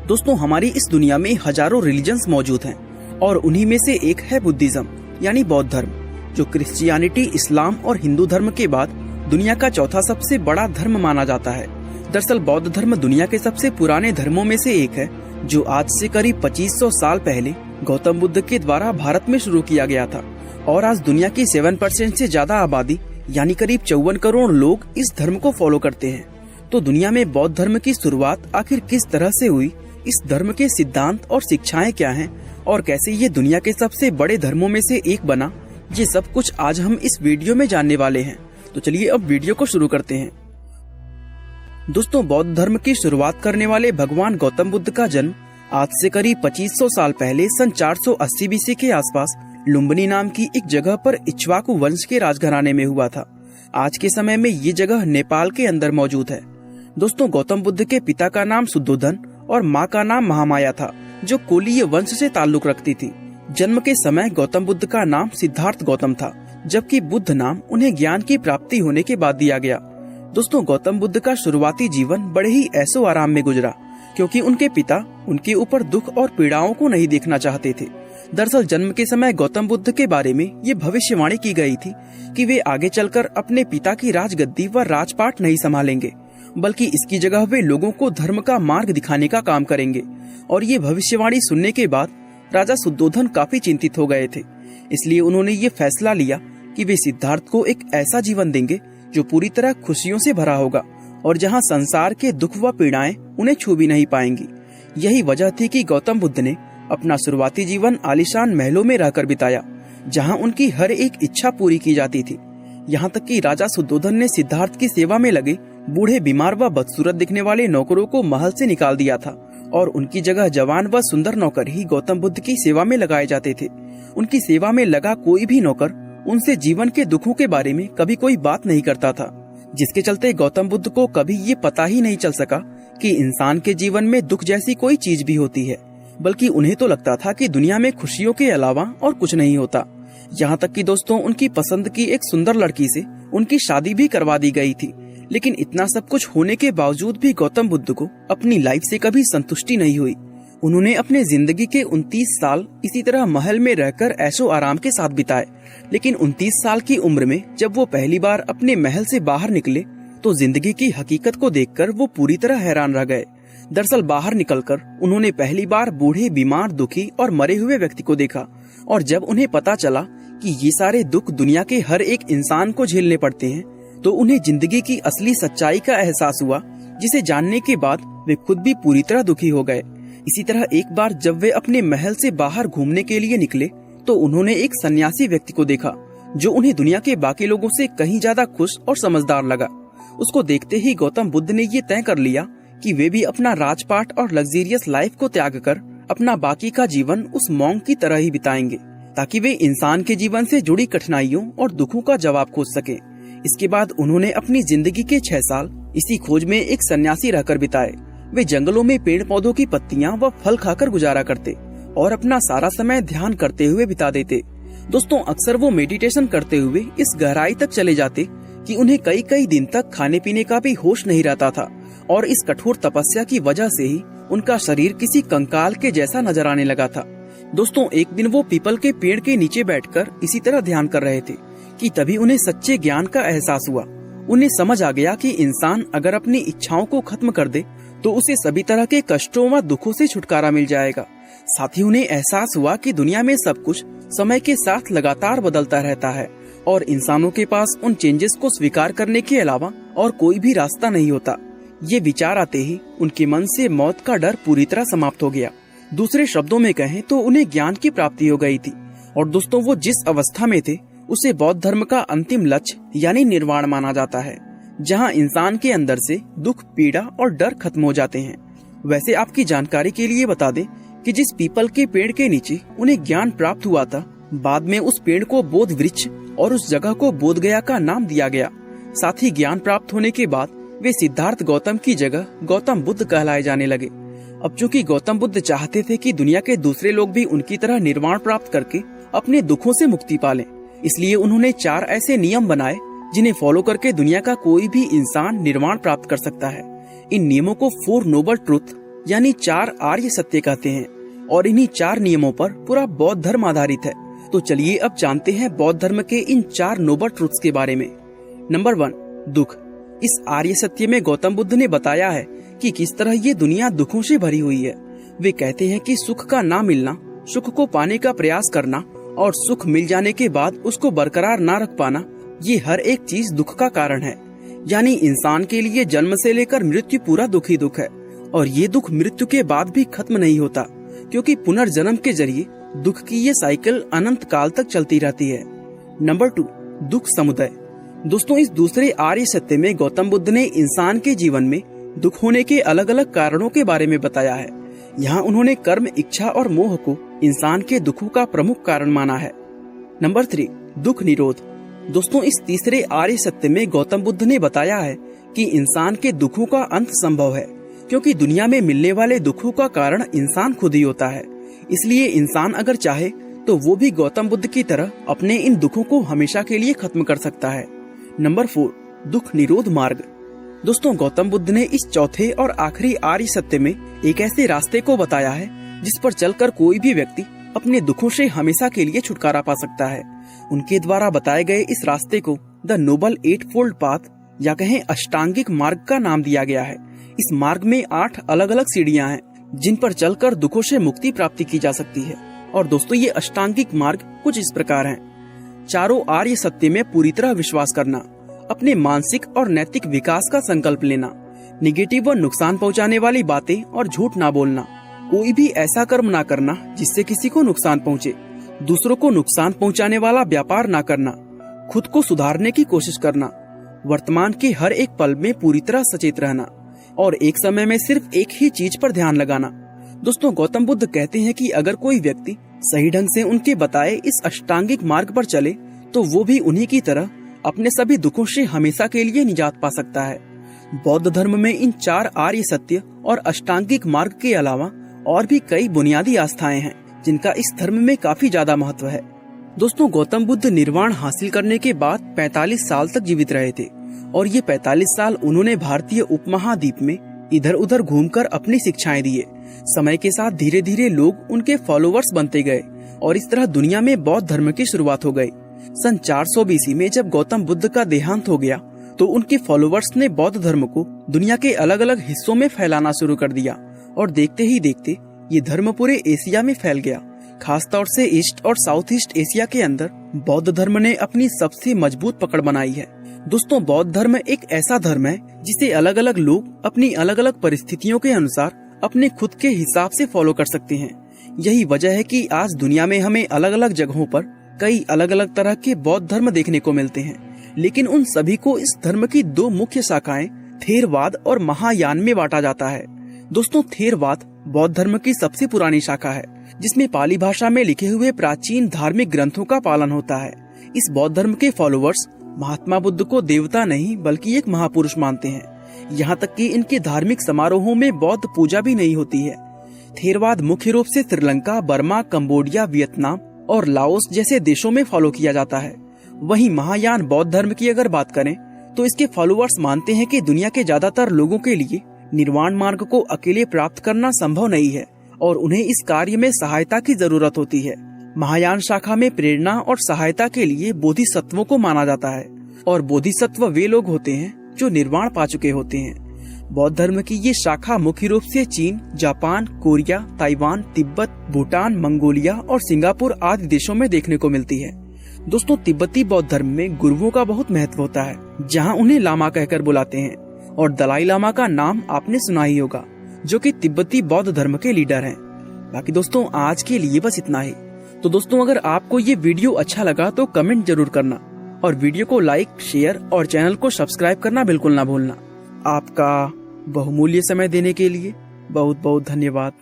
दोस्तों, हमारी इस दुनिया में हजारों रिलीजन्स मौजूद हैं और उन्हीं में से एक है बुद्धिज्म यानी बौद्ध धर्म, जो क्रिश्चियनिटी, इस्लाम और हिंदू धर्म के बाद दुनिया का चौथा सबसे बड़ा धर्म माना जाता है। दरअसल बौद्ध धर्म दुनिया के सबसे पुराने धर्मों में से एक है, जो आज से करीब 2500 साल पहले गौतम बुद्ध के द्वारा भारत में शुरू किया गया था और आज दुनिया की 7% से ज्यादा आबादी यानी करीब 54 करोड़ लोग इस धर्म को फॉलो करते हैं। तो दुनिया में बौद्ध धर्म की शुरुआत आखिर किस तरह से हुई, इस धर्म के सिद्धांत और शिक्षाएं क्या हैं और कैसे ये दुनिया के सबसे बड़े धर्मों में से एक बना, ये सब कुछ आज हम इस वीडियो में जानने वाले हैं। तो चलिए अब वीडियो को शुरू करते हैं। दोस्तों, बौद्ध धर्म की शुरुआत करने वाले भगवान गौतम बुद्ध का जन्म आज से करीब 2500 साल पहले सन 480 BC के आसपास लुम्बिनी नाम की एक जगह पर इक्ष्वाकु वंश के राजघराने में हुआ था। आज के समय में ये जगह नेपाल के अंदर मौजूद है। दोस्तों, गौतम बुद्ध के पिता का नाम शुद्धोधन और माँ का नाम महामाया था, जो कोलीय वंश से ताल्लुक रखती थी। जन्म के समय गौतम बुद्ध का नाम सिद्धार्थ गौतम था, जबकि बुद्ध नाम उन्हें ज्ञान की प्राप्ति होने के बाद दिया गया। दोस्तों, गौतम बुद्ध का शुरुआती जीवन बड़े ही ऐशो आराम में गुजरा, क्योंकि उनके पिता उनके ऊपर दुख और पीड़ाओं को नहीं देखना चाहते थे। दरअसल जन्म के समय गौतम बुद्ध के बारे में ये भविष्यवाणी की गई थी कि वे आगे चलकर अपने पिता की राजगद्दी व राजपाट नहीं संभालेंगे, बल्कि इसकी जगह वे लोगों को धर्म का मार्ग दिखाने का काम करेंगे। और ये भविष्यवाणी सुनने के बाद राजा शुद्धोधन काफी चिंतित हो गए थे। इसलिए उन्होंने ये फैसला लिया कि वे सिद्धार्थ को एक ऐसा जीवन देंगे जो पूरी तरह खुशियों से भरा होगा और जहाँ संसार के दुख व पीड़ाएं उन्हें छू भी नहीं पाएंगी। यही वजह थी कि गौतम बुद्ध ने अपना शुरुआती जीवन आलीशान महलों में रहकर बिताया, जहाँ उनकी हर एक इच्छा पूरी की जाती थी। यहाँ तक कि राजा शुद्धोधन ने सिद्धार्थ की सेवा में लगे बूढ़े, बीमार व बदसूरत दिखने वाले नौकरों को महल से निकाल दिया था और उनकी जगह जवान व सुंदर नौकर ही गौतम बुद्ध की सेवा में लगाए जाते थे। उनकी सेवा में लगा कोई भी नौकर उनसे जीवन के दुखों के बारे में कभी कोई बात नहीं करता था, जिसके चलते गौतम बुद्ध को कभी ये पता ही नहीं चल सका कि इंसान के जीवन में दुख जैसी कोई चीज भी होती है, बल्कि उन्हें तो लगता था कि दुनिया में खुशियों के अलावा और कुछ नहीं होता। यहाँ तक कि दोस्तों, उनकी पसंद की एक सुंदर लड़की से उनकी शादी भी करवा दी गई थी। लेकिन इतना सब कुछ होने के बावजूद भी गौतम बुद्ध को अपनी लाइफ से कभी संतुष्टि नहीं हुई। उन्होंने अपने जिंदगी के 29 साल इसी तरह महल में रहकर ऐशो आराम के साथ बिताए। लेकिन 29 साल की उम्र में जब वो पहली बार अपने महल से बाहर निकले तो जिंदगी की हकीकत को देखकर वो पूरी तरह हैरान रह गए। दरअसल बाहर निकलकर उन्होंने पहली बार बूढ़े, बीमार, दुखी और मरे हुए व्यक्ति को देखा और जब उन्हें पता चला कि ये सारे दुख दुनिया के हर एक इंसान को झेलने पड़ते हैं, तो उन्हें जिंदगी की असली सच्चाई का एहसास हुआ, जिसे जानने के बाद वे खुद भी पूरी तरह दुखी हो गए। इसी तरह एक बार जब वे अपने महल से बाहर घूमने के लिए निकले तो उन्होंने एक सन्यासी व्यक्ति को देखा, जो उन्हें दुनिया के बाकी लोगों से कहीं ज्यादा खुश और समझदार लगा। उसको देखते ही गौतम बुद्ध ने ये तय कर लिया कि वे भी अपना राजपाट और लग्जरियस लाइफ को त्याग कर अपना बाकी का जीवन उस मॉन्क की तरह ही बिताएंगे, ताकि वे इंसान के जीवन से जुड़ी कठिनाइयों और दुखों का जवाब खोज सके। इसके बाद उन्होंने अपनी जिंदगी के 6 साल इसी खोज में एक सन्यासी रहकर बिताए। वे जंगलों में पेड़ पौधों की पत्तियां व फल खाकर गुजारा करते और अपना सारा समय ध्यान करते हुए बिता देते। दोस्तों, अक्सर वो मेडिटेशन करते हुए इस गहराई तक चले जाते कि उन्हें कई कई दिन तक खाने पीने का भी होश नहीं रहता था और इस कठोर तपस्या की वजह से ही उनका शरीर किसी कंकाल के जैसा नजर आने लगा था। दोस्तों, एक दिन वो पीपल के पेड़ के नीचे बैठकर इसी तरह ध्यान कर रहे थे कि तभी उन्हें सच्चे ज्ञान का एहसास हुआ। उन्हें समझ आ गया कि इंसान अगर अपनी इच्छाओं को खत्म कर दे तो उसे सभी तरह के कष्टों व दुखों से छुटकारा मिल जाएगा। साथ ही उन्हें एहसास हुआ कि दुनिया में सब कुछ समय के साथ लगातार बदलता रहता है और इंसानों के पास उन चेंजेस को स्वीकार करने के अलावा और कोई भी रास्ता नहीं होता। ये विचार आते ही उनके मन से मौत का डर पूरी तरह समाप्त हो गया। दूसरे शब्दों में कहें तो उन्हें ज्ञान की प्राप्ति हो गई थी। और दोस्तों, वो जिस अवस्था में थे उसे बौद्ध धर्म का अंतिम लक्ष्य यानी निर्वाण माना जाता है, जहां इंसान के अंदर से दुख, पीड़ा और डर खत्म हो जाते हैं। वैसे आपकी जानकारी के लिए बता दें कि जिस पीपल के पेड़ के नीचे उन्हें ज्ञान प्राप्त हुआ था, बाद में उस पेड़ को बोध वृक्ष और उस जगह को बोध गया का नाम दिया गया। साथ ही ज्ञान प्राप्त होने के बाद वे सिद्धार्थ गौतम की जगह गौतम बुद्ध कहलाए जाने लगे। अब चूंकि गौतम बुद्ध चाहते थे कि दुनिया के दूसरे लोग भी उनकी तरह निर्वाण प्राप्त करके अपने दुखों से मुक्ति पालें, इसलिए उन्होंने 4 ऐसे नियम बनाए जिन्हें फॉलो करके दुनिया का कोई भी इंसान निर्वाण प्राप्त कर सकता है। इन नियमों को 4 नोबल ट्रुथ यानी 4 आर्य सत्य कहते हैं, और इन्हीं 4 नियमों पर पूरा बौद्ध धर्म आधारित है। तो चलिए अब जानते हैं बौद्ध धर्म के इन 4 नोबल ट्रुथ्स के बारे में। नंबर 1, दुख। इस आर्य सत्य में गौतम बुद्ध ने बताया है कि किस तरह ये दुनिया दुखों से भरी हुई है। वे कहते हैं कि सुख का ना मिलना, सुख को पाने का प्रयास करना और सुख मिल जाने के बाद उसको बरकरार ना रख पाना, ये हर एक चीज दुख का कारण है। यानी इंसान के लिए जन्म से लेकर मृत्यु पूरा दुख ही दुख है, और ये दुख मृत्यु के बाद भी खत्म नहीं होता, क्योंकि पुनर्जन्म के जरिए दुख की ये साइकिल अनंत काल तक चलती रहती है। नंबर 2, दुख समुदय। दोस्तों, इस दूसरे आर्य सत्य में गौतम बुद्ध ने इंसान के जीवन में दुख होने के अलग अलग कारणों के बारे में बताया है। यहाँ उन्होंने कर्म, इच्छा और मोह को इंसान के दुखों का प्रमुख कारण माना है। नंबर 3, दुख निरोध। दोस्तों, इस तीसरे आर्य सत्य में गौतम बुद्ध ने बताया है कि इंसान के दुखों का अंत संभव है, क्योंकि दुनिया में मिलने वाले दुखों का कारण इंसान खुद ही होता है। इसलिए इंसान अगर चाहे तो वो भी गौतम बुद्ध की तरह अपने इन दुखों को हमेशा के लिए खत्म कर सकता है। नंबर 4, दुख निरोध मार्ग। दोस्तों, गौतम बुद्ध ने इस चौथे और आखिरी आर्य सत्य में एक ऐसे रास्ते को बताया है जिस पर चलकर कोई भी व्यक्ति अपने दुखों से हमेशा के लिए छुटकारा पा सकता है। उनके द्वारा बताए गए इस रास्ते को द नोबल 8-फोल्ड पाथ या कहें अष्टांगिक मार्ग का नाम दिया गया है। इस मार्ग में 8 अलग अलग सीढ़ियां हैं जिन पर चलकर दुखों से मुक्ति प्राप्ति की जा सकती है। और दोस्तों, ये अष्टांगिक मार्ग कुछ इस प्रकार हैं। चारों आर्य सत्य में पूरी तरह विश्वास करना, अपने मानसिक और नैतिक विकास का संकल्प लेना, निगेटिव व नुकसान पहुंचाने वाली बातें और झूठ ना बोलना, कोई भी ऐसा कर्म ना करना जिससे किसी को नुकसान पहुंचे, दूसरों को नुकसान पहुंचाने वाला व्यापार ना करना, खुद को सुधारने की कोशिश करना, वर्तमान के हर एक पल में पूरी तरह सचेत रहना और एक समय में सिर्फ एक ही चीज पर ध्यान लगाना। दोस्तों, गौतम बुद्ध कहते हैं कि अगर कोई व्यक्ति सही ढंग से उनके बताए इस अष्टांगिक मार्ग पर चले तो वो भी उन्हीं की तरह अपने सभी दुखों से हमेशा के लिए निजात पा सकता है। बौद्ध धर्म में इन 4 आर्य सत्य और अष्टांगिक मार्ग के अलावा और भी कई बुनियादी आस्थाएं हैं जिनका इस धर्म में काफी ज्यादा महत्व है। दोस्तों, गौतम बुद्ध निर्वाण हासिल करने के बाद 45 साल तक जीवित रहे थे, और ये 45 साल उन्होंने भारतीय उपमहाद्वीप में इधर उधर घूमकर अपनी शिक्षाएं दिए। समय के साथ धीरे धीरे लोग उनके फॉलोवर्स बनते गए और इस तरह दुनिया में बौद्ध धर्म की शुरुआत हो गई। सन 400 BC में जब गौतम बुद्ध का देहांत हो गया तो उनके फॉलोवर्स ने बौद्ध धर्म को दुनिया के अलग अलग हिस्सों में फैलाना शुरू कर दिया, और देखते ही देखते ये धर्म पूरे एशिया में फैल गया। खास तौर से ईस्ट और साउथ ईस्ट एशिया के अंदर बौद्ध धर्म ने अपनी सबसे मजबूत पकड़ बनाई है। दोस्तों, बौद्ध धर्म एक ऐसा धर्म है जिसे अलग अलग लोग अपनी अलग अलग परिस्थितियों के अनुसार अपने खुद के हिसाब से फॉलो कर सकते हैं। यही वजह है कि आज दुनिया में हमें अलग अलग जगहों पर कई अलग अलग तरह के बौद्ध धर्म देखने को मिलते हैं, लेकिन उन सभी को इस धर्म की 2 मुख्य शाखाएं थेरवाद और महायान में बांटा जाता है। दोस्तों, थेरवाद बौद्ध धर्म की सबसे पुरानी शाखा है, जिसमें पाली भाषा में लिखे हुए प्राचीन धार्मिक ग्रंथों का पालन होता है। इस बौद्ध धर्म के फॉलोवर्स महात्मा बुद्ध को देवता नहीं बल्कि एक महापुरुष मानते हैं। यहाँ तक कि इनके धार्मिक समारोहों में बौद्ध पूजा भी नहीं होती है। थेरवाद मुख्य रूप से श्रीलंका, बर्मा, कंबोडिया, वियतनाम और लाओस जैसे देशों में फॉलो किया जाता है। वहीं महायान बौद्ध धर्म की अगर बात करें तो इसके फॉलोवर्स मानते हैं कि दुनिया के ज्यादातर लोगों के लिए निर्वाण मार्ग को अकेले प्राप्त करना संभव नहीं है और उन्हें इस कार्य में सहायता की जरूरत होती है। महायान शाखा में प्रेरणा और सहायता के लिए बोधिसत्वों को माना जाता है, और बोधिसत्व वे लोग होते हैं जो निर्वाण पा चुके होते हैं। बौद्ध धर्म की ये शाखा मुख्य रूप से चीन, Japan, Korea, Taiwan, Tibet, Bhutan, Mongolia और सिंगापुर आदि देशों में देखने को मिलती है। दोस्तों, तिब्बती बौद्ध धर्म में गुरुओं का बहुत महत्व होता है, जहाँ उन्हें लामा कहकर बुलाते हैं, और दलाई लामा का नाम आपने सुना ही होगा, जो कि तिब्बती बौद्ध धर्म के लीडर हैं। बाकी दोस्तों, आज के लिए बस इतना ही। तो दोस्तों, अगर आपको ये वीडियो अच्छा लगा तो कमेंट जरूर करना, और वीडियो को लाइक, शेयर और चैनल को सब्सक्राइब करना बिल्कुल ना भूलना। आपका बहुमूल्य समय देने के लिए बहुत बहुत धन्यवाद।